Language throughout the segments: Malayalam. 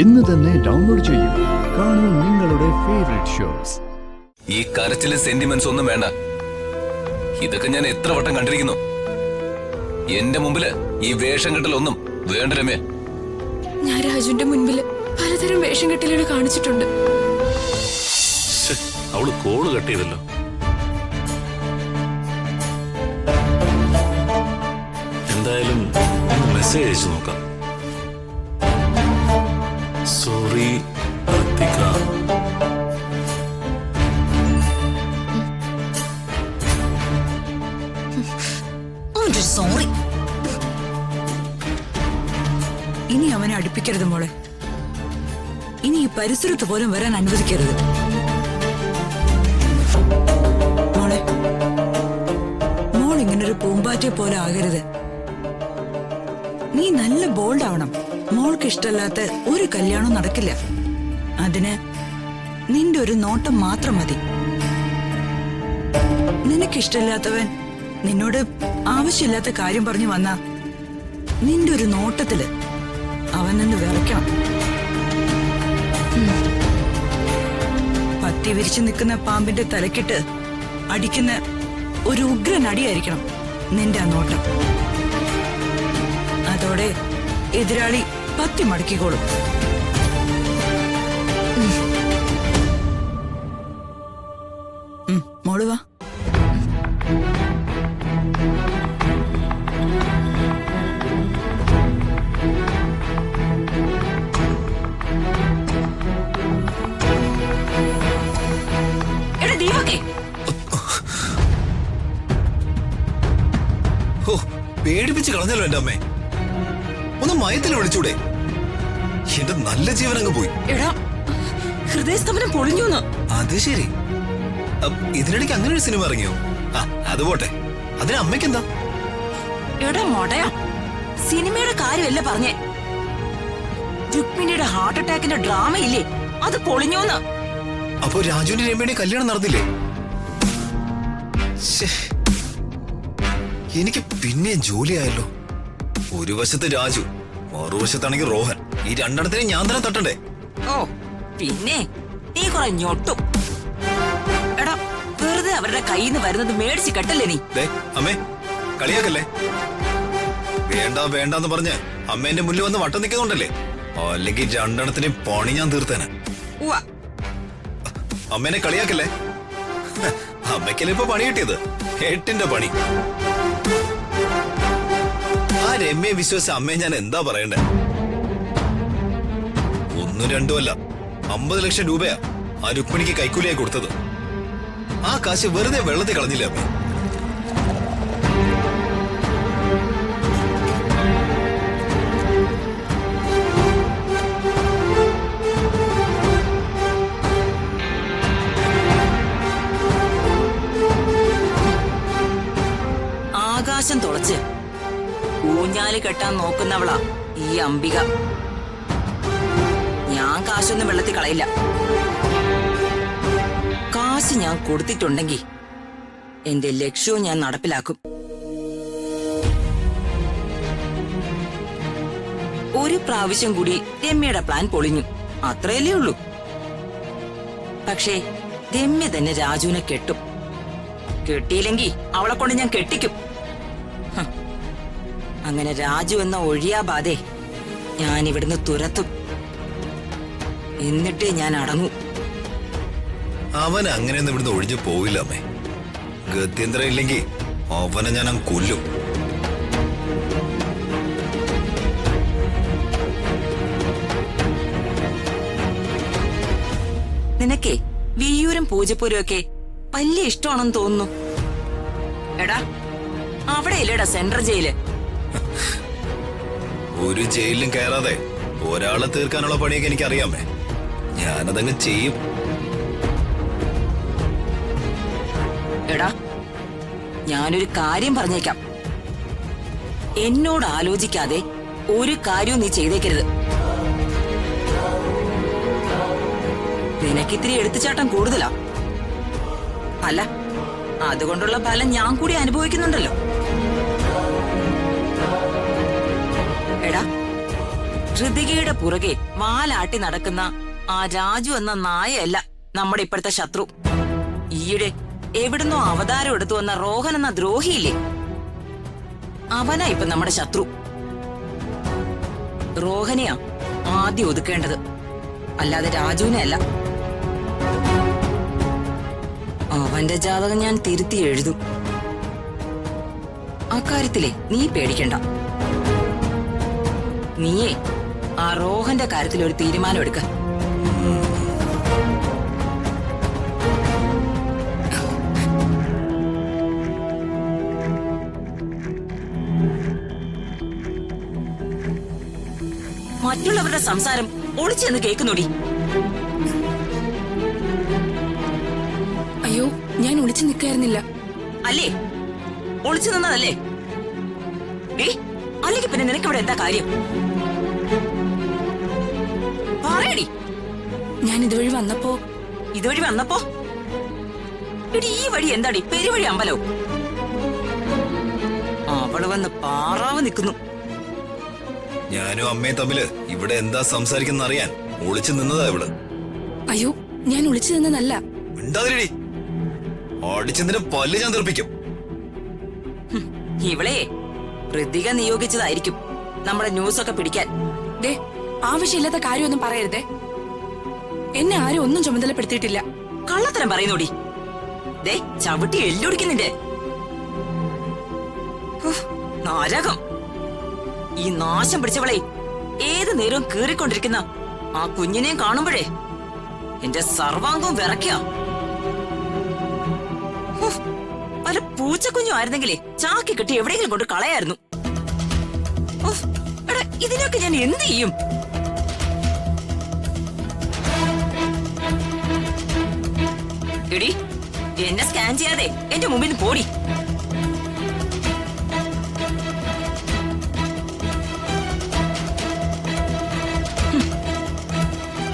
ഇന്ന് തന്നെ ഡൗൺലോഡ് ചെയ്യൂ. കാണൂ നിങ്ങളുടെ ഫേവറേറ്റ് ഷോസ്. ഈ കരച്ചിലെ സെന്റിമെന്റ്സ് ഒന്നും വേണ്ട. ഇതൊക്കെ ഞാൻ എത്ര വട്ടം കണ്ടിരിക്കുന്നു. എന്റെ മുമ്പില് ഈ വേഷം കെട്ടലൊന്നും വേണ്ട രമ്യ. ഞാൻ രാജുവിന്റെ മുൻപില് പലതരം വേഷം കെട്ടലുകൾ കാണിച്ചിട്ടുണ്ട്. അവള് കോള് കെട്ടിയതല്ലോ. എന്തായാലും മെസ്സേജ് അയച്ചു നോക്കാം. സോറി പ്രത്തിക. സോറി. ഇനി അവനെ അടുപ്പിക്കരുത് മോളെ. ഇനി ഈ പരിസരത്ത് പോലും വരാൻ അനുവദിക്കരുത് മോളെ. മോൾ ഇങ്ങനൊരു പൂമ്പാറ്റെ പോലെ ആകരുത്. നീ നല്ല ബോൾഡ് ആവണം. മോൾക്ക് ഇഷ്ടമല്ലാത്ത ഒരു കല്യാണം നടക്കില്ല. അതിന് നിന്റെ ഒരു നോട്ടം മാത്രം മതി. നിനക്കിഷ്ടമില്ലാത്തവൻ നിന്നോട് ആവശ്യമില്ലാത്ത കാര്യം പറഞ്ഞു വന്ന നിന്റെ ഒരു നോട്ടത്തില് അവൻ നിന്ന് വിറയ്ക്കണം. പത്തി വിരിച്ചു നിൽക്കുന്ന പാമ്പിന്റെ തലക്കിട്ട് അടിക്കുന്ന ഒരു ഉഗ്രൻ അടിയായിരിക്കണം നിന്റെ ആ നോട്ടം. അതോടെ എതിരാളി പത്തി മടക്കിക്കോളും. മോള് വാ. പേടിപ്പിച്ച് കളഞ്ഞല്ലോ എന്റെ അമ്മേ. ഒന്ന് മയത്തിൽ വിളിച്ചൂടെ? എന്റെ നല്ല ജീവൻ അങ്ങ് പോയി. ഹൃദയസ്തംഭനം പൊളിഞ്ഞു. അത് ശരി. ഇതിനിടയ്ക്ക് അങ്ങനെ ഒരു സിനിമ ഇറങ്ങിയോ? അത് പോട്ടെ. അതിന് അമ്മയ്ക്കെന്താ? എടാ മോടയാ, സിനിമയുടെ കാര്യമല്ല പറഞ്ഞേ. രുക്മിണിയുടെ ഹാർട്ട് അറ്റാക്കിന്റെ ഡ്രാമ ഇല്ലേ, അത് പൊളിഞ്ഞോന്ന്. അപ്പൊ രാജുവിന്റെ രമ്യയുടെ കല്യാണം നടന്നില്ലേ? എനിക്ക് പിന്നെയും ജോലിയായല്ലോ. ഒരു വശത്ത് രാജു, മറുവശത്താണെങ്കിൽ റോഹൻ. ഈ രണ്ടിടത്തിനും ഞാൻ തന്നെ തട്ടണ്ടേ? ഓ പിന്നെ നീ കുറെ ഞൊട്ടും. എടാ വെറുതെ അവരുടെ കയ്യിൽ നിന്ന് വരുന്നത് മേടിച്ച് കെട്ടല്ലേ നീ. അമ്മേ കളിയാക്കല്ലേ. വേണ്ട വേണ്ടെന്ന് പറഞ്ഞ് അമ്മേന്റെ മുന്നിൽ വന്ന് വട്ടം നിൽക്കുന്നുണ്ടല്ലേ? അല്ലെങ്കിൽ രണ്ടെണ്ണത്തിനെയും പണി ഞാൻ തീർത്തേനെ. അമ്മേനെ കളിയാക്കല്ലേ. അമ്മയ്ക്കല്ലേ ഇപ്പൊ പണി കിട്ടിയത്? 8ന്റെ പണി. ആ രമ്യയെ വിശ്വസിച്ച അമ്മയെ ഞാൻ എന്താ പറയണ്ടേ? 1ഉം 2ഉം അല്ല, 50 ലക്ഷം രൂപയാ ആ രുക്മിണിക്ക് കൈക്കൂലിയായി കൊടുത്തത്. ആ കാശ് വെറുതെ വെള്ളത്തിൽ കളഞ്ഞില്ല അമ്മ. ആകാശം തുളച്ച് ഊഞ്ഞാല് കെട്ടാൻ നോക്കുന്നവളാ ഈ അംബിക. ഞാൻ കാശൊന്നും വെള്ളത്തിൽ കളയില്ല. കാശ് ഞാൻ കൊടുത്തിട്ടുണ്ടെങ്കിൽ എന്റെ ലക്ഷ്യവും ഞാൻ നടപ്പിലാക്കും. ഒരു പ്രാവശ്യം കൂടി രമ്യയുടെ പ്ലാൻ പൊളിഞ്ഞു, അത്രയല്ലേ ഉള്ളൂ. പക്ഷേ രമ്യ തന്നെ രാജുവിനെ കെട്ടും. കെട്ടിയില്ലെങ്കിൽ അവളെ കൊണ്ട് ഞാൻ കെട്ടിക്കും. അങ്ങനെ രാജു എന്ന ഒഴിയാബാധെ ഞാൻ ഇവിടുന്ന് തുരത്തും. എന്നിട്ടേ ഞാൻ അടങ്ങൂ. അവൻ അങ്ങനെയൊന്നും ഇവിടുന്ന് ഒഴിഞ്ഞു പോവില്ല അമ്മേ. ഗത്യന്തരം ഇല്ലെങ്കിൽ അവനെ ഞാൻ അങ്ങ് കൊല്ലും. നിനക്കേ വിയ്യൂരും പൂജപ്പൂരും ഒക്കെ വലിയ ഇഷ്ടമാണെന്ന് തോന്നുന്നു. എടാ അവിടെ ഇല്ലടാ സെൻട്രൽ ജയില്. ഒരു ജയിലിലും കയറാതെ ഒരാളെ തീർക്കാനുള്ള പണിയൊക്കെ എനിക്കറിയാമേ. ഞാനതങ്ങ് ചെയ്യും. എടാ ഞാനൊരു കാര്യം പറഞ്ഞേക്കാം. എന്നോട് ആലോചിക്കാതെ ഒരു കാര്യവും നീ ചെയ്തേക്കരുത്. നിനക്കിത്തിരി എടുത്തുചാട്ടം കൂടുതലാ. അല്ല, അതുകൊണ്ടുള്ള ഫലം ഞാൻ കൂടി അനുഭവിക്കുന്നുണ്ടല്ലോ. എടാ ഹൃതികയുടെ പുറകെ വാലാട്ടി നടക്കുന്ന ആ രാജു എന്ന നായയല്ല നമ്മുടെ ഇപ്പോഴത്തെ ശത്രു. ഈയിടെ എവിടുന്നോ അവതാരം എടുത്തു വന്ന റോഹൻ എന്ന ദ്രോഹിയില്ലേ, അവനാ ഇപ്പൊ നമ്മുടെ ശത്രു. റോഹനെയാ ആദ്യം ഒതുക്കേണ്ടത്, അല്ലാതെ രാജുവിനെ അല്ല. അവന്റെ ജാതകം ഞാൻ തിരുത്തി എഴുതും. അക്കാര്യത്തിലെ നീ പേടിക്കണ്ട. നീയേ ആ റോഹന്റെ കാര്യത്തിൽ ഒരു തീരുമാനം എടുക്ക. മറ്റുള്ളവരുടെ സംസാരം ഒളിച്ചെന്ന് കേൾക്കുന്നോടി. അയ്യോ, ഞാൻ ഒളിച്ചു നിൽക്കായിരുന്നില്ല. അല്ലേ? ഒളിച്ചു നിന്നതല്ലേ? അല്ലെങ്കിൽ പിന്നെ നിനക്കിവിടെ എന്താ കാര്യം? പറയടി. ഞാൻ ഇതുവഴി വന്നപ്പോ എടി, ഈ വഴി എന്താടി? പെരുവഴി അമ്പലോ? അവള് വന്ന് പാറാവ് നിൽക്കുന്നു. ഞാനും അമ്മയും തമ്മില് ഇവിടെ എന്താ സംസാരിക്കുന്ന അറിയാൻ ഒളിച്ചു നിന്നതാ ഇവള്. അയ്യോ, ഞാൻ ഒളിച്ചു നിന്നതല്ല. മിണ്ടാതിരിടി, അടിച്ചതിന്റെ പല്ല് ഞാൻ തെറിപ്പിക്കും. ഇവളെ ഹൃതിക നിയോഗിച്ചതായിരിക്കും നമ്മുടെ ന്യൂസൊക്കെ പിടിക്കാൻ. ദേ, ആവശ്യമില്ലാത്ത കാര്യമൊന്നും പറയരുതേ. എന്നെ ആരും ഒന്നും ചുമതലപ്പെടുത്തിയിട്ടില്ല. കള്ളത്തരം പറയുന്നോടി. ദേ, ചവിട്ടി എല്ലൊടിക്കുന്നിന്റെ നാരകം. ഈ നാശം പിടിച്ചവളെ ഏത് നേരവും കീറിക്കൊണ്ടിരിക്കുന്ന ആ കുഞ്ഞിനെയും കാണുമ്പോഴേ എന്റെ സർവാംഗവും വിറയ്ക്കുക. പല പൂച്ചക്കുഞ്ഞും ആയിരുന്നെങ്കിലേ ചാക്കി കെട്ടി എവിടെയെങ്കിലും കൊണ്ട് കളയായിരുന്നു. എടാ, ഇതിനൊക്കെ ഞാൻ എന്ത് ചെയ്യും? എടി, എന്നെ സ്കാൻ ചെയ്യാതെ എന്റെ മുമ്പിൽ പോടി.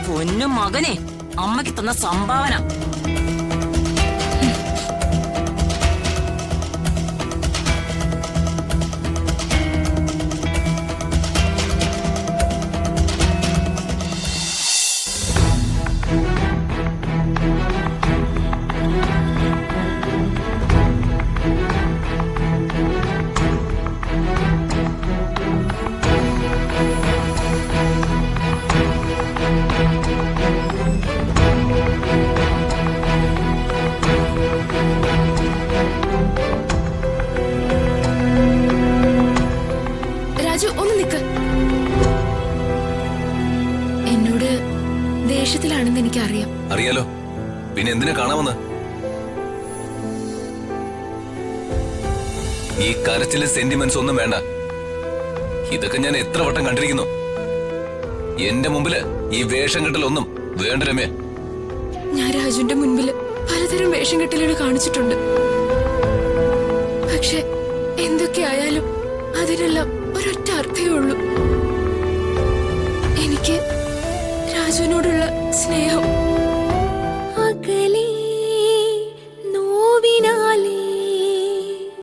പൊന്നും മകനെ, അമ്മയ്ക്ക് തന്ന സംഭാവന. രാജു, ഒന്ന് നിക്ക്. എന്നോട് ദേഷ്യത്തിലാണെന്ന് എനിക്കറിയാം. അറിയാലോ, പിന്നെ എന്തിനാ കാണാമെന്ന്? ഈ കരച്ചിലെ സെന്റിമെന്റ്സ് ഒന്നും വേണ്ട. ഇതൊക്കെ ഞാൻ എത്ര വട്ടം കണ്ടിരിക്കുന്നു. എന്റെ മുമ്പില് ഈ വേഷം കെട്ടലൊന്നും വേണ്ട രമ്യ. ഞാൻ രാജുവിന്റെ മുൻപില് പലതരം വേഷം കെട്ടലുകൾ കാണിച്ചിട്ടുണ്ട്. പക്ഷെ എന്തൊക്കെയായാലും അതിനെല്ലാം ഒരൊറ്റ അർത്ഥമേ ഉള്ളൂ. എനിക്ക് രാജുവിനോടുള്ള സ്നേഹം.